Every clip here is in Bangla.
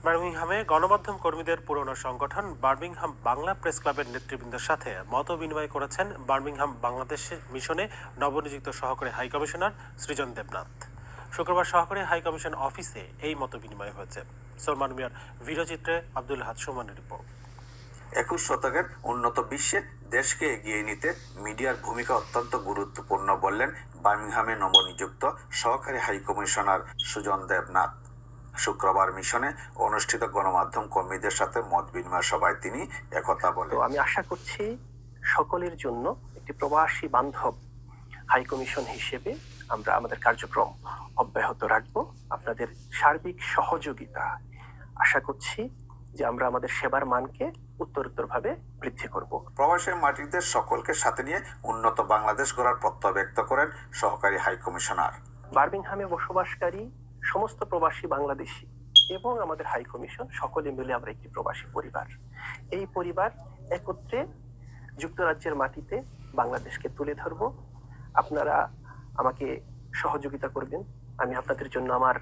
বার্মিংহামে গণমাধ্যম কর্মীদের পুরনো সংগঠন বার্মিংহাম বাংলা প্রেস ক্লাবের নেতৃবৃন্দের সাথে মত বিনিময় করেছেন বার্মিংহাম বাংলাদেশ মিশনে নবনিযুক্ত সহকারী হাইকমিশনার সৃজন দেবনাথ। শুক্রবার সহকারী হাইকমিশন অফিসে এই মত বিনিময় হয়েছে। সলমান মিয়ার ভিডিওচিত্রে আব্দুল হাদ সুমনের রিপোর্ট। 21 শতকের উন্নত বিশ্বে দেশকে এগিয়ে নিতে মিডিয়ার ভূমিকা অত্যন্ত গুরুত্বপূর্ণ বললেন বার্মিংহামে নবনিযুক্ত সহকারী হাইকমিশনার সুজন দেবনাথ। শুক্রবার মিশনে অনুষ্ঠিত গণমাধ্যম কর্মীদের সাথে মত বিনিময় সভায় তিনি একথা বলেন। আমি আশা করছি সকলের জন্য একটি প্রবাসী বান্ধব হাইকমিশন হিসেবে আমরা আমাদের কার্যক্রম অব্যাহত রাখবো। আপনাদের সার্বিক সহযোগিতা আশা করছি যে আমরা আমাদের সেবার মানকে উত্তরোত্তরভাবে বৃদ্ধি করব। প্রবাসের মাটিতে সকলকে সাথে নিয়ে উন্নত বাংলাদেশ গড়ার প্রত্যয় ব্যক্ত করেন সহকারী হাইকমিশনার। বার্মিংহামে বসবাসকারী সমস্ত প্রবাসী বাংলাদেশী এবং আমাদের হাইকমিশন সকলে মিলে আমরা একটি প্রবাসী পরিবার। এই পরিবার একত্রে যুক্তরাজ্যের মাটিতে বাংলাদেশকে তুলে ধরব। আপনারা আমাকে সহযোগিতা করবেন। আমি আপনাদের জন্য আমার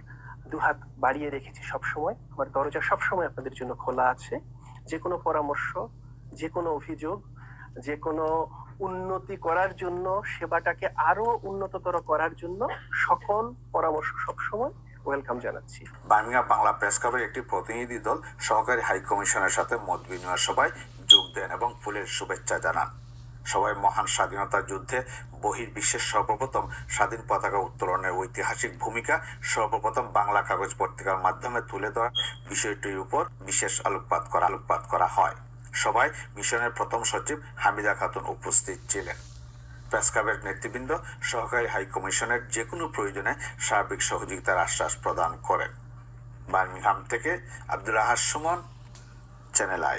দুহাত বাড়িয়ে রেখেছি সবসময়। আমার দরজা সবসময় আপনাদের জন্য খোলা আছে। যে কোনো পরামর্শ, যে কোনো অভিযোগ, যে কোনো উন্নতি করার জন্য, সেবাটাকে আরো উন্নততর করার জন্য সকল পরামর্শ সবসময় ওয়েলকাম জানাচ্ছি। বার্মিংহাম বাংলা প্রেস ক্লাবের একটি প্রতিনিধি দল সহকারী হাইকমিশনের সাথে মত বিনিময় সভায় যোগ দেন এবং ফুলের শুভেচ্ছা জানান। সবাই মহান স্বাধীনতা যুদ্ধে বহির্বিশ্বের সর্বপ্রথম স্বাধীন পতাকা উত্তোলনের ঐতিহাসিক ভূমিকা সর্বপ্রথম বাংলা কাগজ পত্রিকার মাধ্যমে তুলে ধরার বিষয়টির উপর বিশেষ আলোকপাত করা হয়। সবাই মিশনের প্রথম সচিব হামিদা খাতুন উপস্থিত ছিলেন। প্রেস ক্লাবের নেতৃবৃন্দ সহকারী হাইকমিশনের যে কোনো প্রয়োজনে সার্বিক সহযোগিতার আশ্বাস প্রদান করেন। বার্মিংহাম থেকে আব্দুল হাদ সুমন, চ্যানেল আই।